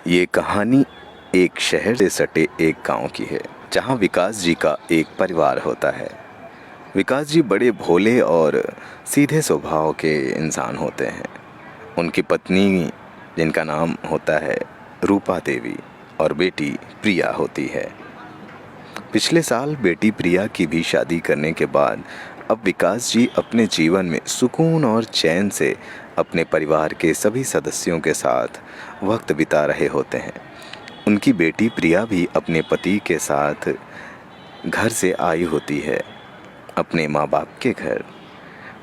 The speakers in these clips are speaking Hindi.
ये कहानी एक शहर से सटे एक गांव की है, जहां विकास जी का एक परिवार होता है। विकास जी बड़े भोले और सीधे स्वभाव के इंसान होते हैं। उनकी पत्नी, जिनका नाम होता है रूपा देवी, और बेटी प्रिया होती है। पिछले साल बेटी प्रिया की भी शादी करने के बाद अब विकास जी अपने जीवन में सुकून और चैन से अपने परिवार के सभी सदस्यों के साथ वक्त बिता रहे होते हैं। उनकी बेटी प्रिया भी अपने पति के साथ घर से आई होती है, अपने माँ बाप के घर।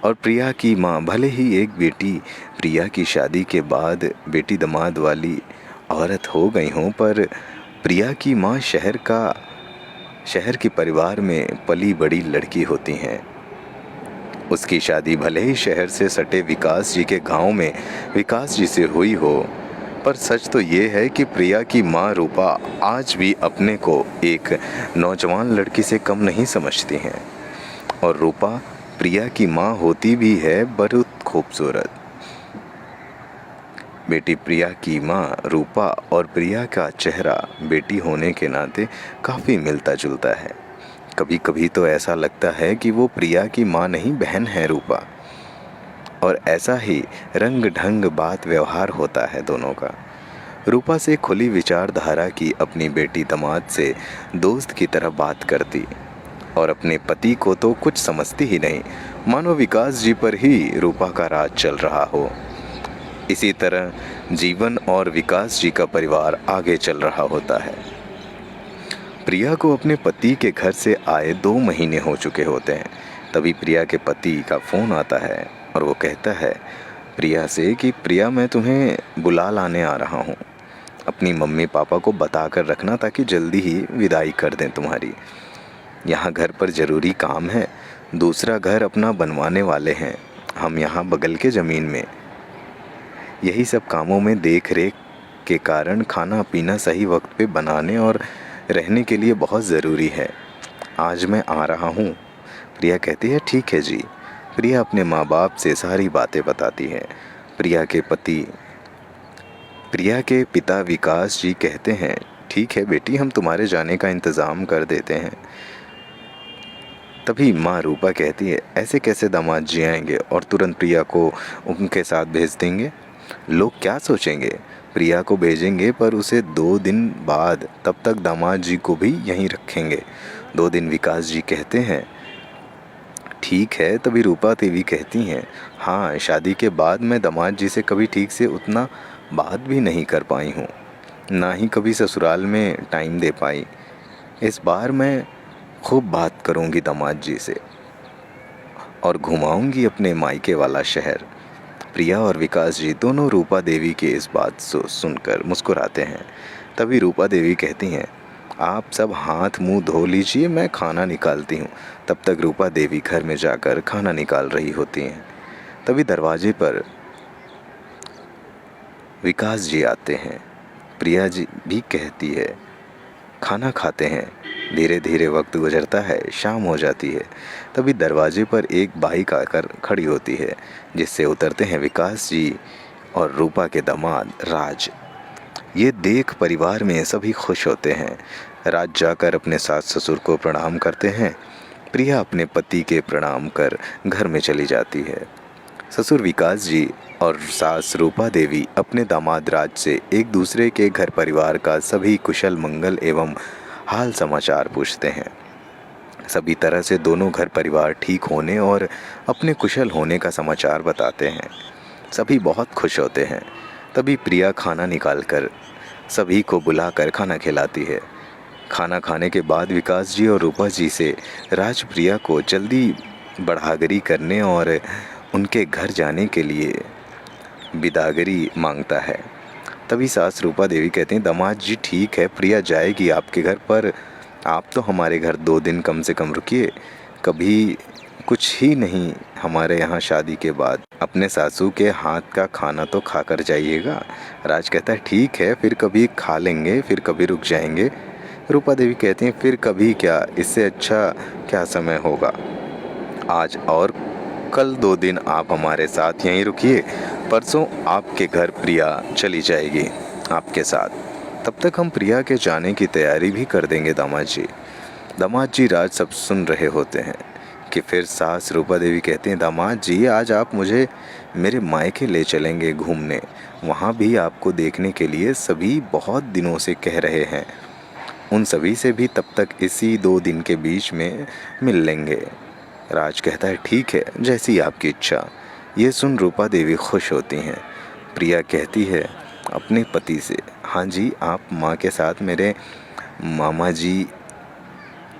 और प्रिया की माँ, भले ही एक बेटी प्रिया की शादी के बाद बेटी दामाद वाली औरत हो गई हों, पर प्रिया की माँ शहर के परिवार में पली बड़ी लड़की होती हैं। उसकी शादी भले ही शहर से सटे विकास जी के गांव में विकास जी से हुई हो, पर सच तो ये है कि प्रिया की माँ रूपा आज भी अपने को एक नौजवान लड़की से कम नहीं समझती हैं। और रूपा प्रिया की माँ होती भी है बहुत खूबसूरत। बेटी प्रिया की माँ रूपा और प्रिया का चेहरा बेटी होने के नाते काफ़ी मिलता जुलता है। कभी कभी तो ऐसा लगता है कि वो प्रिया की माँ नहीं, बहन है रूपा। और ऐसा ही रंग ढंग बात व्यवहार होता है दोनों का। रूपा से खुली विचारधारा की अपनी बेटी दामाद से दोस्त की तरह बात करती, और अपने पति को तो कुछ समझती ही नहीं, मानो विकास जी पर ही रूपा का राज चल रहा हो। इसी तरह जीवन और विकास जी का परिवार आगे चल रहा होता है। प्रिया को अपने पति के घर से आए 2 महीने हो चुके होते हैं। तभी प्रिया के पति का फ़ोन आता है और वो कहता है प्रिया से कि प्रिया, मैं तुम्हें बुला लाने आ रहा हूँ। अपनी मम्मी पापा को बता कर रखना ताकि जल्दी ही विदाई कर दें तुम्हारी। यहाँ घर पर ज़रूरी काम है, दूसरा घर अपना बनवाने वाले हैं हम यहाँ बगल के ज़मीन में। यही सब कामों में देख रेख के कारण खाना पीना सही वक्त पे बनाने और रहने के लिए बहुत ज़रूरी है। आज मैं आ रहा हूँ। प्रिया कहती है ठीक है जी। प्रिया अपने माँ बाप से सारी बातें बताती है। प्रिया के पिता विकास जी कहते हैं ठीक है बेटी, हम तुम्हारे जाने का इंतज़ाम कर देते हैं। तभी माँ रूपा कहती है ऐसे कैसे दामाद जी आएंगे और तुरंत प्रिया को उनके साथ भेज देंगे? लोग क्या सोचेंगे? प्रिया को भेजेंगे पर उसे 2 दिन बाद, तब तक दामाद जी को भी यहीं रखेंगे। 2 दिन विकास जी कहते हैं ठीक है। तभी रूपा देवी कहती हैं हाँ, शादी के बाद मैं दामाद जी से कभी ठीक से उतना बात भी नहीं कर पाई हूँ, ना ही कभी ससुराल में टाइम दे पाई। इस बार मैं खूब बात करूँगी दामाद जी से और घुमाऊँगी अपने मायके वाला शहर। प्रिया और विकास जी दोनों रूपा देवी की इस बात सुनकर मुस्कुराते हैं। तभी रूपा देवी कहती हैं आप सब हाथ मुंह धो लीजिए, मैं खाना निकालती हूँ। तब तक रूपा देवी घर में जाकर खाना निकाल रही होती हैं। तभी दरवाजे पर विकास जी आते हैं। प्रिया जी भी कहती है खाना खाते हैं। धीरे धीरे वक्त गुजरता है, शाम हो जाती है। तभी दरवाजे पर एक बाइक आकर खड़ी होती है, जिससे उतरते हैं विकास जी और रूपा के दामाद राज। ये देख परिवार में सभी खुश होते हैं। राज जाकर अपने सास ससुर को प्रणाम करते हैं। प्रिया अपने पति के प्रणाम कर घर में चली जाती है। ससुर विकास जी और सास रूपा देवी अपने दामाद राज से एक दूसरे के घर परिवार का सभी कुशल मंगल एवं हाल समाचार पूछते हैं। सभी तरह से दोनों घर परिवार ठीक होने और अपने कुशल होने का समाचार बताते हैं। सभी बहुत खुश होते हैं। तभी प्रिया खाना निकालकर सभी को बुलाकर खाना खिलाती है। खाना खाने के बाद विकास जी और रूपा जी से राज प्रिया को जल्दी बढ़ागरी करने और उनके घर जाने के लिए बिदागरी मांगता है। तभी सास रूपा देवी कहती हैं दामाद जी ठीक है, प्रिया जाएगी आपके घर, पर आप तो हमारे घर 2 दिन कम से कम रुकिए। कभी कुछ ही नहीं हमारे यहाँ शादी के बाद अपने सासू के हाथ का खाना तो खाकर जाइएगा। राज कहता है ठीक है, फिर कभी खा लेंगे, फिर कभी रुक जाएंगे। रूपा देवी कहती हैं फिर कभी क्या, इससे अच्छा क्या समय होगा। आज और कल 2 दिन आप हमारे साथ यहीं रुकिए, परसों आपके घर प्रिया चली जाएगी आपके साथ। तब तक हम प्रिया के जाने की तैयारी भी कर देंगे दामाद जी। दामाद जी राज सब सुन रहे होते हैं कि फिर सास रूपा देवी कहती हैं, दामाद जी आज आप मुझे मेरे मायके ले चलेंगे घूमने, वहाँ भी आपको देखने के लिए सभी बहुत दिनों से कह रहे हैं। उन सभी से भी तब तक इसी 2 दिन के बीच में मिल लेंगे। राज कहता है, ठीक है, जैसी आपकी इच्छा। ये सुन रूपा देवी खुश होती हैं। प्रिया कहती है अपने पति से, हाँ जी, आप माँ के साथ मेरे मामा जी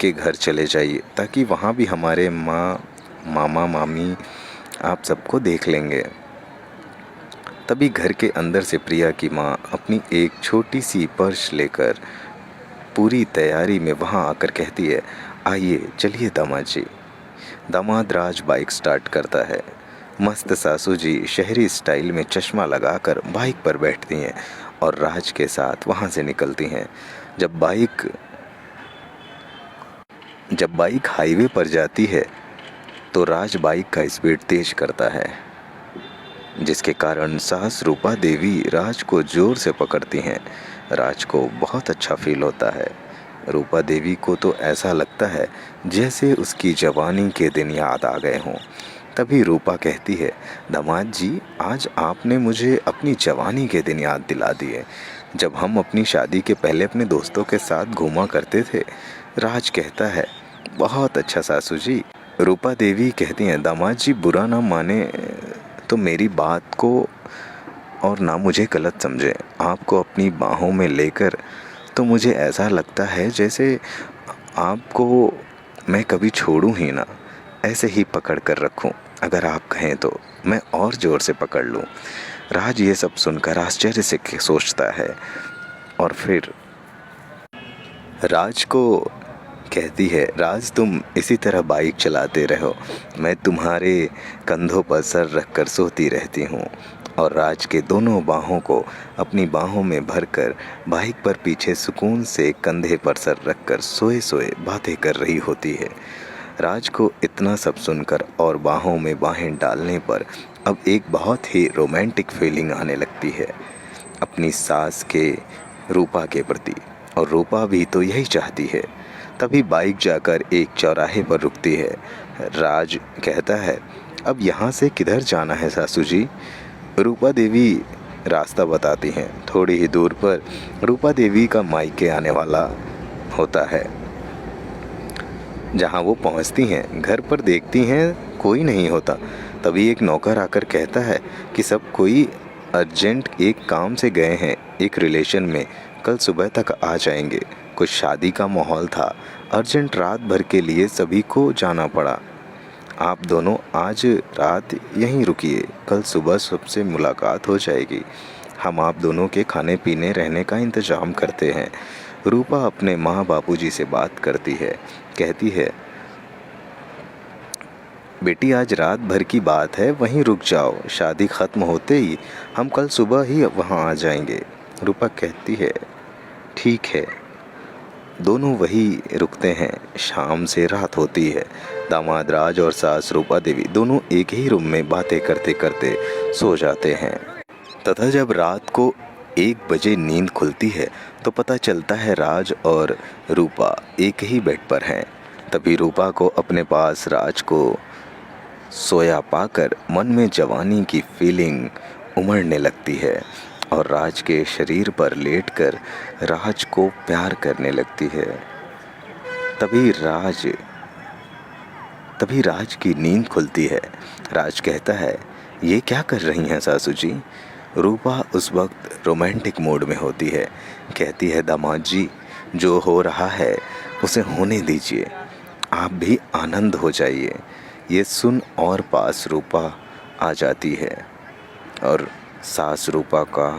के घर चले जाइए, ताकि वहाँ भी हमारे मामा मामी आप सबको देख लेंगे। तभी घर के अंदर से प्रिया की माँ अपनी एक छोटी सी पर्स लेकर पूरी तैयारी में वहाँ आकर कहती है, आइए चलिए दामाद जी। दामाद राज बाइक स्टार्ट करता है। मस्त सासू जी शहरी स्टाइल में चश्मा लगाकर बाइक पर बैठती हैं और राज के साथ वहाँ से निकलती हैं। जब बाइक हाईवे पर जाती है तो राज बाइक का स्पीड तेज करता है, जिसके कारण सास रूपा देवी राज को जोर से पकड़ती हैं। राज को बहुत अच्छा फील होता है। रूपा देवी को तो ऐसा लगता है जैसे उसकी जवानी के दिन याद आ गए हों। तभी रूपा कहती है, दामाद जी आज आपने मुझे अपनी जवानी के दिन याद दिला दिए, जब हम अपनी शादी के पहले अपने दोस्तों के साथ घूमा करते थे। राज कहता है, बहुत अच्छा सासू जी। रूपा देवी कहती हैं, दामाद जी बुरा ना माने तो मेरी बात को और ना मुझे गलत समझे, आपको अपनी बाहों में लेकर तो मुझे ऐसा लगता है जैसे आपको मैं कभी छोड़ूं ही ना, ऐसे ही पकड़ कर रखूं। अगर आप कहें तो मैं और ज़ोर से पकड़ लूं। राज ये सब सुनकर आश्चर्य से सोचता है और फिर राज को कहती है, राज तुम इसी तरह बाइक चलाते रहो, मैं तुम्हारे कंधों पर सर रखकर सोती रहती हूँ। और राज के दोनों बाहों को अपनी बाहों में भरकर बाइक पर पीछे सुकून से कंधे पर सर रखकर सोए सोए बातें कर रही होती है। राज को इतना सब सुनकर और बाहों में बाहें डालने पर अब एक बहुत ही रोमांटिक फीलिंग आने लगती है अपनी सास के रूपा के प्रति, और रूपा भी तो यही चाहती है। तभी बाइक जाकर एक चौराहे पर रुकती है। राज कहता है, अब यहाँ से किधर जाना है सासू जी? रूपा देवी रास्ता बताती हैं। थोड़ी ही दूर पर रूपा देवी का मायके आने वाला होता है। जहाँ वो पहुँचती हैं, घर पर देखती हैं कोई नहीं होता। तभी एक नौकर आकर कहता है कि सब कोई अर्जेंट एक काम से गए हैं, एक रिलेशन में, कल सुबह तक आ जाएंगे। कुछ शादी का माहौल था, अर्जेंट रात भर के लिए सभी को जाना पड़ा। आप दोनों आज रात यहीं रुकिए, कल सुबह सबसे मुलाकात हो जाएगी। हम आप दोनों के खाने पीने रहने का इंतज़ाम करते हैं। रूपा अपने माँ बापूजी से बात करती है, कहती है, बेटी आज रात भर की बात है, वहीं रुक जाओ, शादी ख़त्म होते ही हम कल सुबह ही वहाँ आ जाएंगे। रूपा कहती है, ठीक है। दोनों वही रुकते हैं। शाम से रात होती है। दामाद राज और सास रूपा देवी दोनों एक ही रूम में बातें करते करते सो जाते हैं। तथा जब रात को 1 बजे नींद खुलती है तो पता चलता है राज और रूपा एक ही बेड पर हैं। तभी रूपा को अपने पास राज को सोया पाकर मन में जवानी की फीलिंग उमड़ने लगती है और राज के शरीर पर लेटकर राज को प्यार करने लगती है। तभी राज की नींद खुलती है। राज कहता है, ये क्या कर रही हैं सासू जी? रूपा उस वक्त रोमांटिक मूड में होती है। कहती है, दामाद जी जो हो रहा है उसे होने दीजिए, आप भी आनंद हो जाइए। ये सुन और पास रूपा आ जाती है और सास रूपा का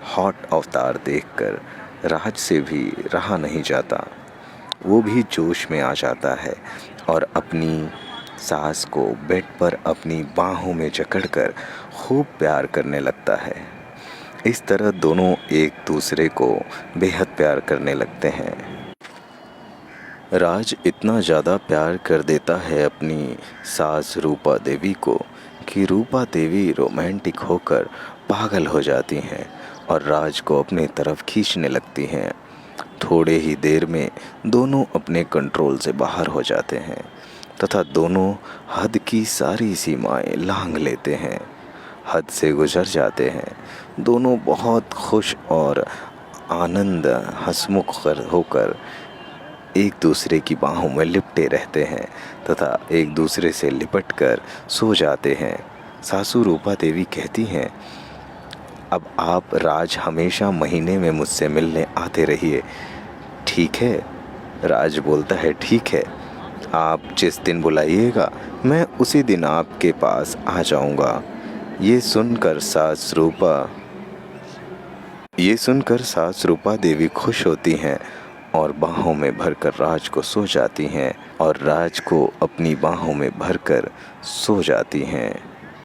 हॉट अवतार देखकर राज से भी रहा नहीं जाता। वो भी जोश में आ जाता है और अपनी सास को बेड पर अपनी बाहों में जकड़कर खूब प्यार करने लगता है। इस तरह दोनों एक दूसरे को बेहद प्यार करने लगते हैं। राज इतना ज़्यादा प्यार कर देता है अपनी सास रूपा देवी को कि रूपा देवी रोमांटिक होकर पागल हो जाती हैं और राज को अपने तरफ खींचने लगती हैं। थोड़े ही देर में दोनों अपने कंट्रोल से बाहर हो जाते हैं तथा दोनों हद की सारी सीमाएं लांघ लेते हैं, हद से गुजर जाते हैं। दोनों बहुत खुश और आनंद हंसमुख होकर एक दूसरे की बाहों में लिपटे रहते हैं तथा एक दूसरे से लिपटकर सो जाते हैं। सासू रूपा देवी कहती हैं, अब आप राज हमेशा महीने में मुझसे मिलने आते रहिए, ठीक है? राज बोलता है, ठीक है, आप जिस दिन बुलाइएगा मैं उसी दिन आपके पास आ जाऊंगा। ये सुनकर सास रूपा देवी खुश होती हैं और बाहों में भरकर राज को सो जाती हैं और राज को अपनी बाहों में भरकर सो जाती हैं।